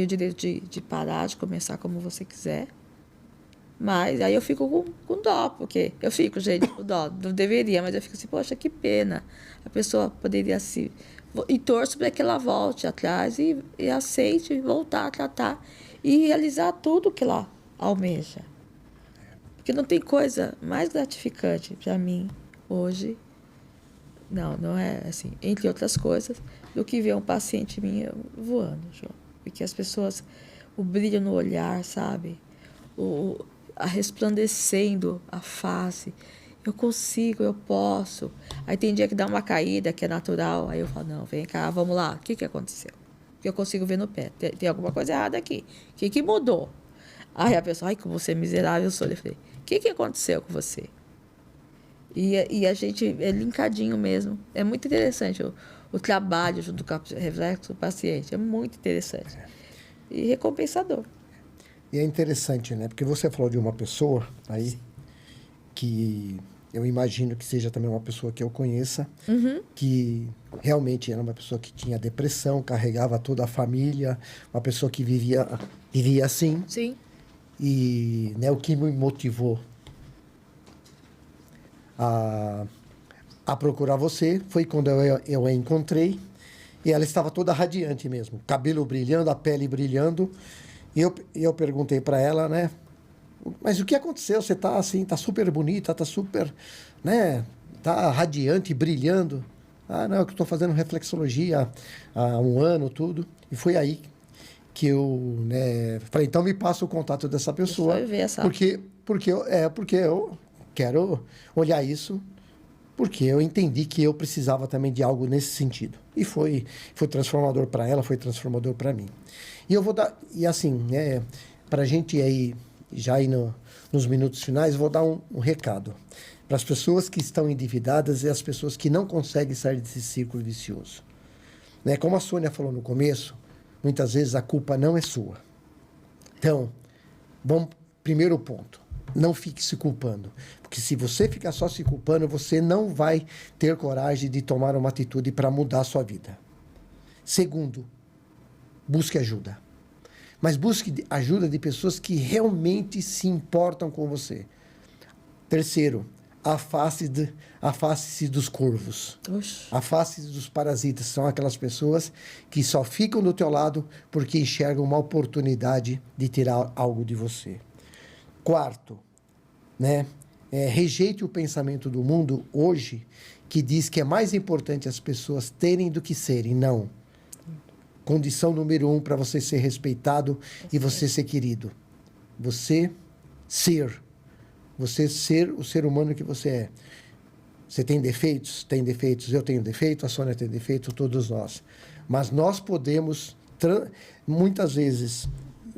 o direito de parar, de começar como você quiser. Mas aí eu fico com dó, porque eu fico, gente, com dó. Não deveria, mas eu fico assim, poxa, que pena. A pessoa poderia se... E torço para que ela volte atrás e aceite voltar a tratar e realizar tudo que ela almeja. Porque não tem coisa mais gratificante para mim hoje, não é assim, entre outras coisas, do que ver um paciente minha voando, João. Porque as pessoas, o brilho no olhar, sabe? A resplandecendo a face. Eu consigo, eu posso. Aí tem dia que dá uma caída, que é natural. Aí eu falo, não, vem cá, vamos lá. O que aconteceu? Porque eu consigo ver no pé. Tem alguma coisa errada aqui. O que mudou? Aí a pessoa, como você é miserável, eu sou. Eu falei, o que aconteceu com você? E a gente é linkadinho mesmo. É muito interessante o trabalho junto com o reflexo do paciente. É muito interessante. E recompensador. E é interessante, né? Porque você falou de uma pessoa aí que eu imagino que seja também uma pessoa que eu conheça, que realmente era uma pessoa que tinha depressão, carregava toda a família, uma pessoa que vivia assim. Sim. E né, o que me motivou a procurar você foi quando eu a encontrei e ela estava toda radiante mesmo, cabelo brilhando, a pele brilhando. E eu perguntei para ela, né? Mas o que aconteceu? Você tá assim, tá super bonita, tá super, né? Tá radiante, brilhando. Não, eu estou fazendo reflexologia há 1 ano, tudo. E foi aí que eu, né? Falei, então me passa o contato dessa pessoa. Deixa eu ver essa. Porque eu quero olhar isso, porque eu entendi que eu precisava também de algo nesse sentido. E foi transformador para ela, foi transformador para mim. E eu vou dar, e assim, né, para a gente aí, já aí nos minutos finais, vou dar um recado para as pessoas que estão endividadas e as pessoas que não conseguem sair desse círculo vicioso. Né, como a Sônia falou no começo, muitas vezes a culpa não é sua. Então, primeiro ponto, não fique se culpando. Porque se você ficar só se culpando, você não vai ter coragem de tomar uma atitude para mudar a sua vida. Segundo, busque ajuda. Mas busque ajuda de pessoas que realmente se importam com você. Terceiro, afaste-se dos corvos. Afaste-se dos parasitas. São aquelas pessoas que só ficam do teu lado porque enxergam uma oportunidade de tirar algo de você. Quarto, né? Rejeite o pensamento do mundo hoje que diz que é mais importante as pessoas terem do que serem. Não. Condição número 1 para você ser respeitado e você ser querido. Você ser o ser humano que você é. Você tem defeitos? Tem defeitos. Eu tenho defeito, a Sônia tem defeito, todos nós. Mas nós podemos, muitas vezes,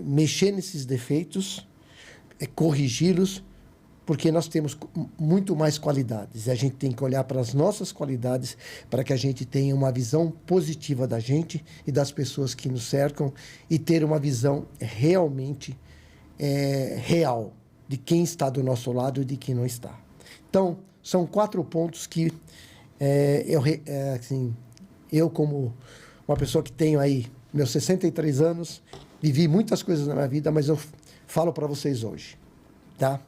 mexer nesses defeitos, corrigi-los, porque nós temos muito mais qualidades. E a gente tem que olhar para as nossas qualidades para que a gente tenha uma visão positiva da gente e das pessoas que nos cercam e ter uma visão realmente real de quem está do nosso lado e de quem não está. Então, são 4 pontos que eu, como uma pessoa que tenho aí meus 63 anos, vivi muitas coisas na minha vida, mas eu falo para vocês hoje, tá?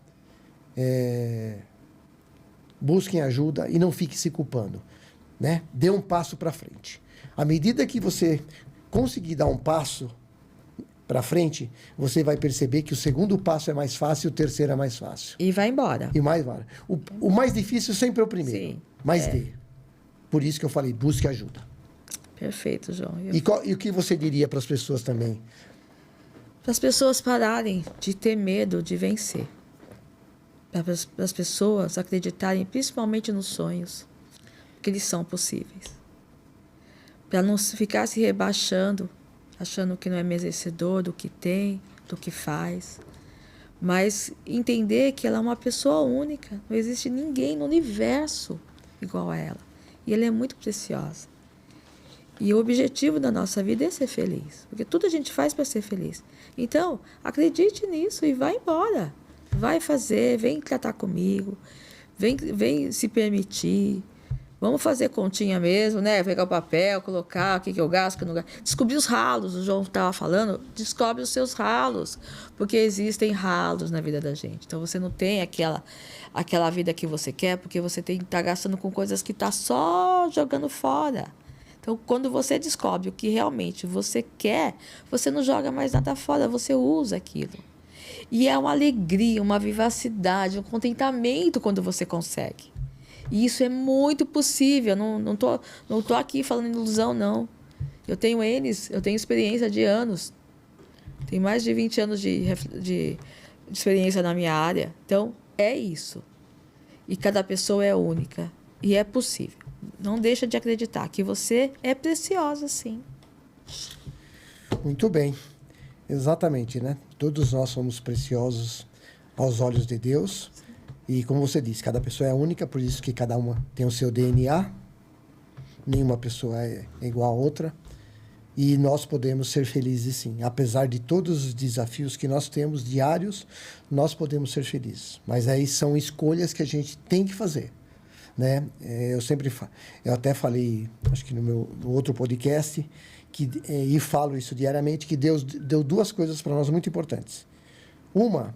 Busquem ajuda e não fiquem se culpando, né? Dê um passo para frente. À medida que você conseguir dar um passo para frente, você vai perceber que o segundo passo é mais fácil e o terceiro é mais fácil. E vai embora. E mais embora. O mais difícil sempre é o primeiro. Sim. Mas dê. Por isso que eu falei, busque ajuda. Perfeito, João. E o que você diria para as pessoas também? Para as pessoas pararem de ter medo de vencer. Para as pessoas acreditarem principalmente nos sonhos, que eles são possíveis. Para não ficar se rebaixando, achando que não é merecedor do que tem, do que faz. Mas entender que ela é uma pessoa única. Não existe ninguém no universo igual a ela. E ela é muito preciosa. E o objetivo da nossa vida é ser feliz. Porque tudo a gente faz para ser feliz. Então, acredite nisso e vai embora. Vai fazer, vem tratar comigo, vem se permitir. Vamos fazer continha mesmo, né? Pegar o papel, colocar o que eu gasto, o que eu não gasto. Descobrir os ralos, o João estava falando, descobre os seus ralos. Porque existem ralos na vida da gente. Então, você não tem aquela vida que você quer, porque você tem que estar gastando com coisas que está só jogando fora. Então, quando você descobre o que realmente você quer, você não joga mais nada fora, você usa aquilo. E é uma alegria, uma vivacidade, um contentamento quando você consegue. E isso é muito possível. Não tô aqui falando em ilusão, não. Eu tenho experiência de anos. Tenho mais de 20 anos de experiência na minha área. Então, é isso. E cada pessoa é única. E é possível. Não deixa de acreditar que você é preciosa, sim. Muito bem. Exatamente, né? Todos nós somos preciosos aos olhos de Deus. E como você disse, cada pessoa é única, por isso que cada uma tem o seu DNA. Nenhuma pessoa é igual a outra. E nós podemos ser felizes, sim. Apesar de todos os desafios que nós temos diários, nós podemos ser felizes. Mas aí são escolhas que a gente tem que fazer, né? Eu até falei, acho que no outro podcast, e falo isso diariamente, que Deus deu 2 coisas para nós muito importantes. Uma,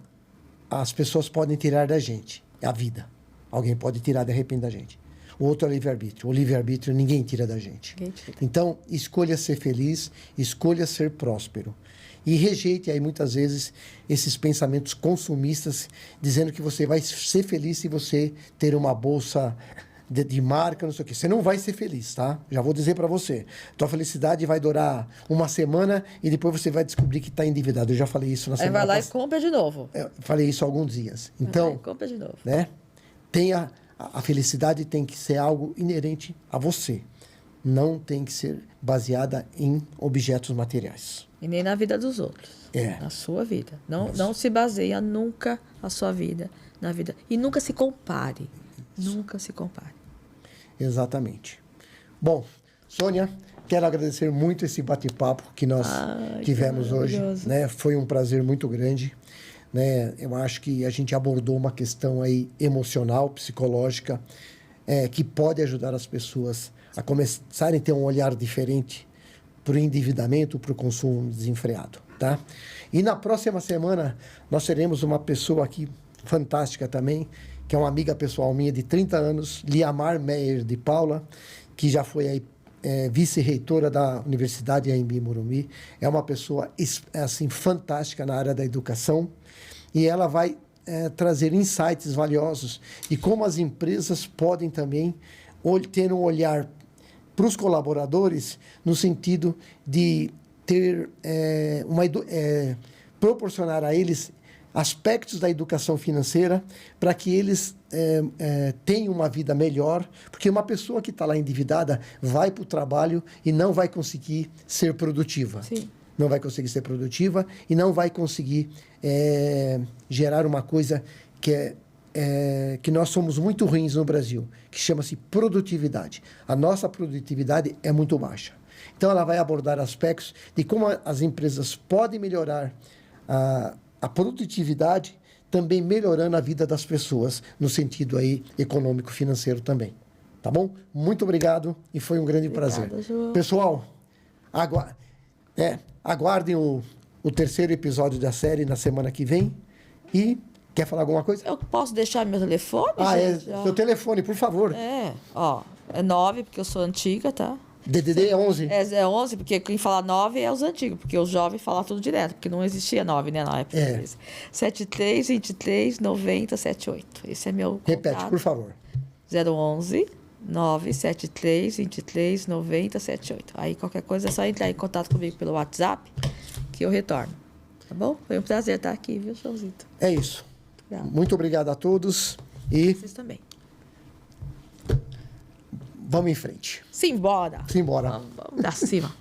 as pessoas podem tirar da gente, a vida. Alguém pode tirar de repente da gente. O outro é o livre-arbítrio. O livre-arbítrio ninguém tira da gente. Então, escolha ser feliz, escolha ser próspero. E rejeite aí muitas vezes esses pensamentos consumistas, dizendo que você vai ser feliz se você ter uma bolsa de marca, não sei o quê. Você não vai ser feliz, tá? Já vou dizer para você. Tua felicidade vai durar uma semana e depois você vai descobrir que está endividado. Eu já falei isso na semana passada. Aí vai lá e compra de novo. Falei isso há alguns dias. Então, compra de novo. Né? A felicidade tem que ser algo inerente a você. Não tem que ser baseada em objetos materiais. E nem na vida dos outros. Na sua vida. Não se baseia nunca a sua vida na vida. E nunca se compare. Isso. Nunca se compare. Exatamente. Bom, Sônia, quero agradecer muito esse bate-papo que nós tivemos hoje, né? Foi um prazer muito grande, né? Eu acho que a gente abordou uma questão aí emocional, psicológica, que pode ajudar as pessoas a começarem a ter um olhar diferente para o endividamento, para o consumo desenfreado, tá? E na próxima semana nós teremos uma pessoa aqui fantástica também, que é uma amiga pessoal minha de 30 anos, Liamar Meyer de Paula, que já foi aí, vice-reitora da Universidade Anhembi Morumbi. É uma pessoa assim, fantástica na área da educação. E ela vai trazer insights valiosos de como as empresas podem também ter um olhar para os colaboradores no sentido de ter proporcionar a eles aspectos da educação financeira para que eles tenham uma vida melhor, porque uma pessoa que está lá endividada vai para o trabalho e não vai conseguir ser produtiva. Sim. não vai conseguir ser produtiva e não vai conseguir gerar uma coisa que nós somos muito ruins no Brasil, que chama-se produtividade. A nossa produtividade é muito baixa. Então, ela vai abordar aspectos de como as empresas podem melhorar a produtividade, também melhorando a vida das pessoas, no sentido aí econômico, financeiro também. Tá bom? Muito obrigado e foi um grande prazer. João. Pessoal, aguardem o terceiro episódio da série na semana que vem. E quer falar alguma coisa? Eu posso deixar meu telefone, gente? Seu telefone, por favor. É 9, porque eu sou antiga, tá? DDD é 11. É 11, porque quem fala 9 é os antigos, porque os jovens falam tudo direto, porque não existia 9, né, na época. 73, 23, 90, 78. Esse é meu contato. Repete, por favor. 011 973 23 90 78. Aí qualquer coisa é só entrar em contato comigo pelo WhatsApp que eu retorno. Tá bom? Foi um prazer estar aqui, viu, Joãozito? É isso. Obrigada. Muito obrigado a todos e Vocês também. vamos em frente. Simbora. Simbora. Vamos pra cima.